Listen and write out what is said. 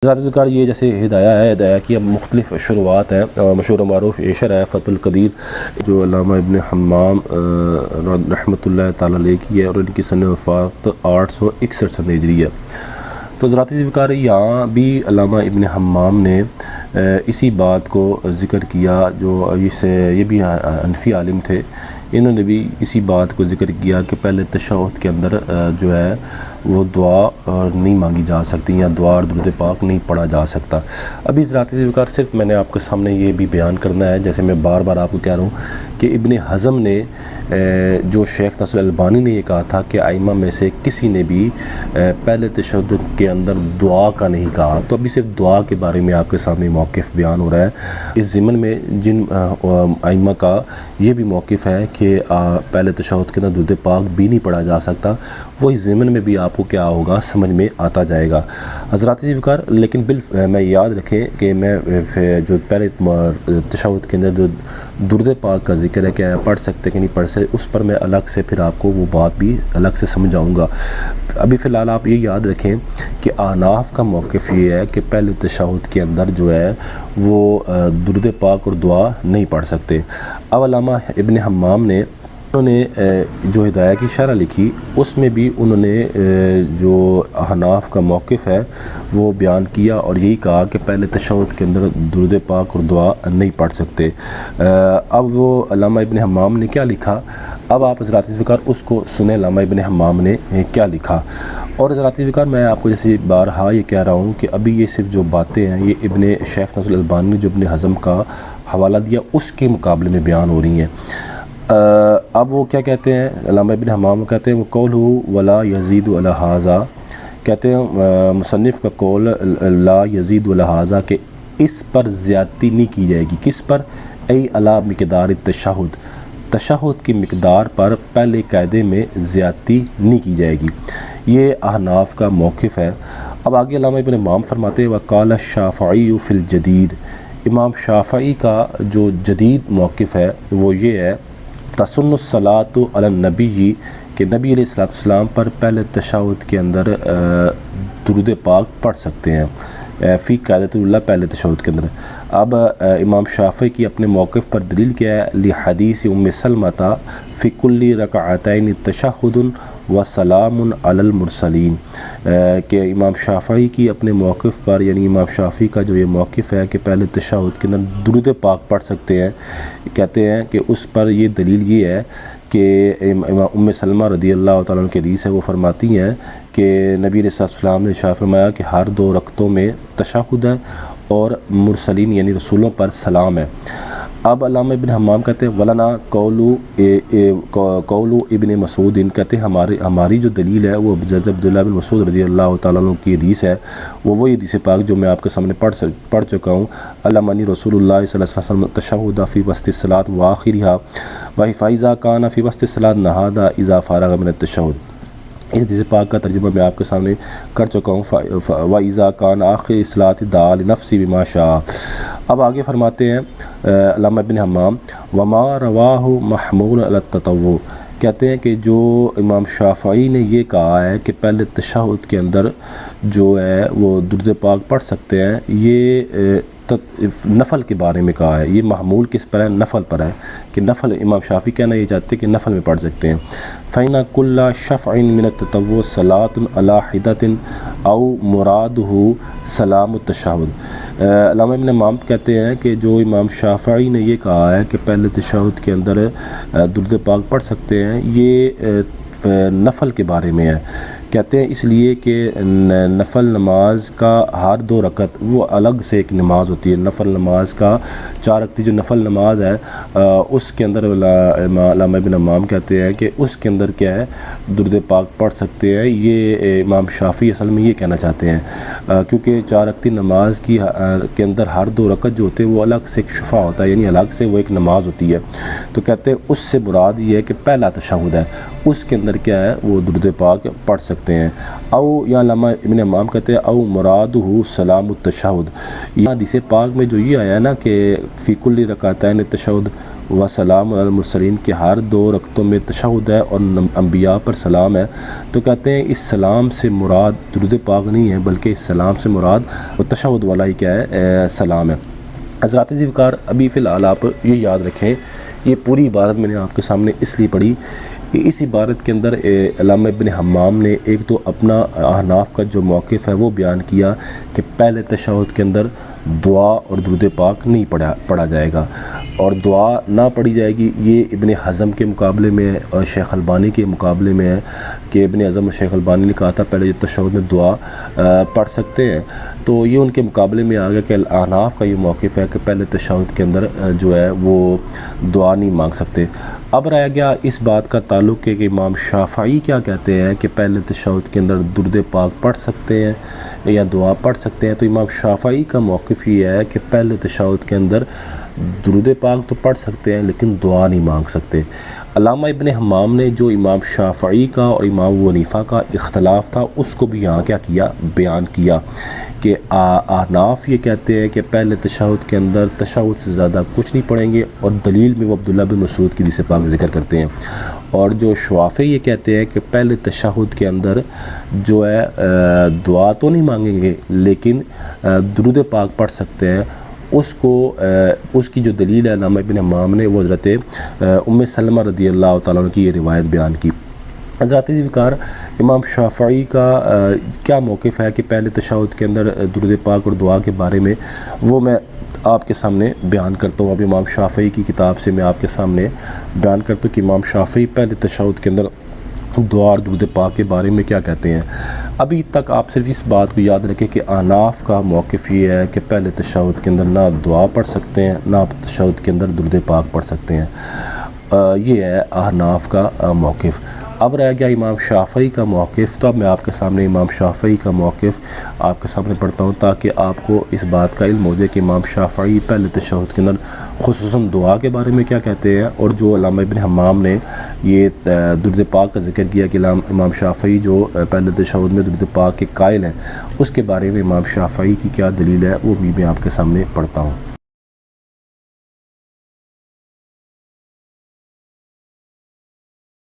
ذاتی کار یہ جیسے ہدایہ کی اب مختلف شروعات ہیں۔ مشہور و معروف عشر ہے فتح القدیر جو علامہ ابن حمام رحمۃ اللہ تعالی علیہ کی ہے، اور ان کی سن وفات 861 ہجری ہے۔ تو ذاتی کار یہاں بھی علامہ ابن حمام نے اسی بات کو ذکر کیا، جو یہ بھی حنفی عالم تھے، انہوں نے بھی اسی بات کو ذکر کیا کہ پہلے تشہد کے اندر جو ہے وہ دعا نہیں مانگی جا سکتی، یا دعا اور درود پاک نہیں پڑھا جا سکتا۔ ابھی ذاتی ذکر صرف میں نے آپ کے سامنے یہ بھی بیان کرنا ہے، جیسے میں بار بار آپ کو کہہ رہا ہوں کہ ابن حزم نے جو شیخ ناصر البانی نے یہ کہا تھا کہ ائمہ میں سے کسی نے بھی پہلے تشہد کے اندر دعا کا نہیں کہا، تو ابھی صرف دعا کے بارے میں آپ کے سامنے موقف بیان ہو رہا ہے۔ اس ضمن میں جن ائمہ کا یہ بھی موقف ہے کہ پہلے تشہد کے اندر درود پاک بھی نہیں پڑھا جا سکتا، وہ اس ضمن میں بھی آپ کو کیا ہوگا سمجھ میں آتا جائے گا حضرات ذکر۔ لیکن میں یاد رکھیں کہ میں جو پہلے تشہد کے اندر جو درود پاک کا ذکر ہے کہ پڑھ سکتے کہ نہیں پڑھ سکتے، اس پر میں الگ سے پھر آپ کو وہ بات بھی الگ سے سمجھاؤں گا۔ ابھی فی الحال آپ یہ یاد رکھیں کہ احناف کا موقف یہ ہے کہ پہلے تشہد کے اندر جو ہے وہ درود پاک اور دعا نہیں پڑھ سکتے۔ اب علامہ ابن حمام نے جو ہدایہ کی شرح لکھی، اس میں بھی انہوں نے جو احناف کا موقف ہے وہ بیان کیا، اور یہی کہا کہ پہلے تشہد کے اندر درود پاک اور دعا نہیں پڑھ سکتے۔ اب وہ علامہ ابن حمام نے کیا لکھا، اب آپ حضرات ذکر اس کو سنیں علامہ ابن حمام نے کیا لکھا۔ اور حضرات ذکر میں آپ کو جیسے بارہا یہ کہہ رہا ہوں کہ ابھی یہ صرف جو باتیں ہیں یہ ابن شیخ ناصر البانی نے جو ابن حزم کا حوالہ دیا اس کے مقابلے میں بیان ہو رہی ہیں۔ اب وہ کیا کہتے ہیں، علامہ ابن حمام کہتے ہیں وہ قول ولا یزید علی ھذا، کہتے ہیں مصنف کا قول لا یزید علی ھذا کہ اس پر زیادتی نہیں کی جائے گی۔ کس پر؟ ای علی مقدار التشہد، تشہد کی مقدار پر پہلے قاعدے میں زیادتی نہیں کی جائے گی، یہ احناف کا موقف ہے۔ اب آگے علامہ ابن حمام فرماتے ہیں وقال الشافعی فی الجدید، امام شافعی کا جو جدید موقف ہے وہ یہ ہے تسن الصلاۃ علی النبی کہ نبی علیہ السلام پر پہلے تشہد کے اندر درود پاک پڑھ سکتے ہیں فی قاعدۃ اللہ، پہلے تشہد کے اندر۔ اب امام شافعی کی اپنے موقف پر دلیل کیا ہے، لحدیث ام سلمۃ فی کل رکعتین تشہد وسلام علی المرسلین، کہ امام شافعی کی اپنے موقف پر، یعنی امام شافعی کا جو یہ موقف ہے کہ پہلے تشہد کے اندر درود پاک پڑھ سکتے ہیں، کہتے ہیں کہ اس پر یہ دلیل یہ ہے کہ ام سلمہ رضی اللہ تعالیٰ عنہ کی حدیث ہے، وہ فرماتی ہیں کہ نبی علیہ السلام نے ارشاد فرمایا کہ ہر 2 رکعتوں میں تشہد ہے اور مرسلین یعنی رسولوں پر سلام ہے۔ اب علامہ ابن حمام کہتے ہیں ولنا قول ابن مسعود، کہتے ہیں ہماری جو دلیل ہے وہ حضرت عبداللہ بن مسعود رضی اللہ تعالیٰ عنہ کی حدیث ہے، وہ وہی حدیث پاک جو میں آپ کے سامنے پڑھ چکا ہوں، علمنی رسول اللہ صلی اللہ علیہ وسلم تشہد فی وسط الصلاۃ وآخرھا فاذا کان فی وسط الصلاۃ نہض اذا فرغ من التشہد۔ اس حدیث پاک کا ترجمہ میں آپ کے سامنے کر چکا ہوں، وَإِذَا كَانَ آخِرِ الصَّلَاةِ دَعَا لِنَفْسِهِ بِمَا شَاءَ۔ اب آگے فرماتے ہیں علامہ ابن حمام وَمَا رَوَاهُ مَحْمُولٌ عَلَى التَّطَوُّعِ، کہتے ہیں کہ جو امام شافعی نے یہ کہا ہے کہ پہلے تشہد کے اندر جو ہے وہ درود پاک پڑھ سکتے ہیں، یہ نفل کے بارے میں کہا ہے، یہ محمول کس پر ہے؟ نفل پر ہے، کہ نفل امام شافعی کہنا یہ چاہتے ہیں کہ نفل میں پڑھ سکتے ہیں۔ فَإِنَّ كُلَّ شَفْعٍ مِنَ التَّطَوُّعِ صَلَاةٌ عَلَى حِدَةٍ أَوْ مُرَادُهُ سَلَامُ التَّشَہُّد۔ علامہ ابن حمام کہتے ہیں کہ جو امام شافعی نے یہ کہا ہے کہ پہلے تشہد کے اندر درود پاک پڑھ سکتے ہیں، یہ نفل کے بارے میں ہے، کہتے ہیں اس لیے کہ نفل نماز کا ہر 2 رکعت وہ الگ سے ایک نماز ہوتی ہے۔ نفل نماز کا 4 رکعتی جو نفل نماز ہے اس کے اندر علامہ ابن حمام کہتے ہیں کہ اس کے اندر کیا ہے درود پاک پڑھ سکتے ہیں، یہ امام شافعی اصل میں یہ کہنا چاہتے ہیں، کیونکہ 4 رکعتی نماز کے اندر ہر 2 رکعت جو ہوتے ہیں وہ الگ سے ایک شفا ہوتا ہے، یعنی الگ سے وہ ایک نماز ہوتی ہے، تو کہتے ہیں اس سے مراد یہ ہے کہ پہلا تشہد ہے اس کے اندر کیا ہے وہ درود پاک پڑھ سکتے ہیں۔ او یا علامہ ابن حمام کہتے ہیں او مرادہ سلام التشہد، یہاں حدیث پاک میں جو یہ آیا ہے نا کہ فی کل رکعتین تشہد و سلام علی المرسلین کہ ہر 2 رکعتوں میں تشہد ہے اور انبیاء پر سلام ہے، تو کہتے ہیں اس سلام سے مراد درود پاک نہیں ہے، بلکہ اس سلام سے مراد وہ تشہد والا ہی کیا ہے سلام ہے۔ حضرات عزیز وقار، ابھی فی الحال آپ یہ یاد رکھیں، یہ پوری عبارت میں نے آپ کے سامنے اس لیے پڑھی کہ اس عبارت کے اندر علامہ ابن حمام نے ایک تو اپنا احناف کا جو موقف ہے وہ بیان کیا کہ پہلے تشہد کے اندر دعا اور درود پاک نہیں پڑھا جائے گا، اور دعا نہ پڑھی جائے گی۔ یہ ابن حزم کے مقابلے میں ہے اور شیخ البانی کے مقابلے میں ہے کہ ابن حزم اور شیخ البانی نے کہا تھا پہلے جو تشہد میں دعا پڑھ سکتے ہیں، تو یہ ان کے مقابلے میں آ گیا کہ احناف کا یہ موقف ہے کہ پہلے تشہد کے اندر جو ہے وہ دعا نہیں مانگ سکتے۔ اب رہ گیا اس بات کا تعلق کہ امام شافعی کیا کہتے ہیں کہ پہلے تشہد کے اندر درود پاک پڑھ سکتے ہیں یا دعا پڑھ سکتے ہیں۔ تو امام شافعی کا موقف یہ ہے کہ پہلے تشہد کے اندر درود پاک تو پڑھ سکتے ہیں لیکن دعا نہیں مانگ سکتے۔ علامہ ابن حمام نے جو امام شافعی کا اور امام ابو حنیفہ کا اختلاف تھا اس کو بھی یہاں کیا کیا، بیان کیا کہ احناف یہ کہتے ہیں کہ پہلے تشہد کے اندر تشہد سے زیادہ کچھ نہیں پڑھیں گے، اور دلیل میں وہ عبداللہ بن مسعود کی حدیث پاک ذکر کرتے ہیں، اور جو شوافی یہ کہتے ہیں کہ پہلے تشہد کے اندر جو ہے دعا تو نہیں مانگیں گے لیکن درود پاک پڑھ سکتے ہیں۔ اس کی جو دلیل ہے علامہ ابن حمام نے وہ حضرت ام سلمہ رضی اللہ تعالیٰ عنہ کی یہ روایت بیان کی۔ حضرات عزیز وقار، امام شافعی کا کیا موقف ہے کہ پہلے تشہد کے اندر درود پاک اور دعا کے بارے میں، وہ میں آپ کے سامنے بیان کرتا ہوں۔ اب امام شافعی کی کتاب سے میں آپ کے سامنے بیان کرتا ہوں کہ امام شافعی پہلے تشہد کے اندر دعا اور درود پاک کے بارے میں کیا کہتے ہیں۔ ابھی تک آپ صرف اس بات کو یاد رکھیں کہ احناف کا موقف یہ ہے کہ پہلے تشہد کے اندر نہ دعا پڑھ سکتے ہیں نہ تشہد کے اندر درود پاک پڑھ سکتے ہیں، یہ ہے احناف کا موقف۔ اب رہ گیا امام شافعی کا موقف، تو اب میں آپ کے سامنے امام شافعی کا موقف آپ کے سامنے پڑھتا ہوں تاکہ آپ کو اس بات کا علم ہو جائے کہ امام شافعی پہلے تشہد کے اندر خصوصاً دعا کے بارے میں کیا کہتے ہیں، اور جو علامہ ابن حمام نے یہ درود پاک کا ذکر کیا کہ امام شافعی جو پہلے تشہد میں درود پاک کے قائل ہیں، اس کے بارے میں امام شافعی کی کیا دلیل ہے وہ بھی میں آپ کے سامنے پڑھتا ہوں۔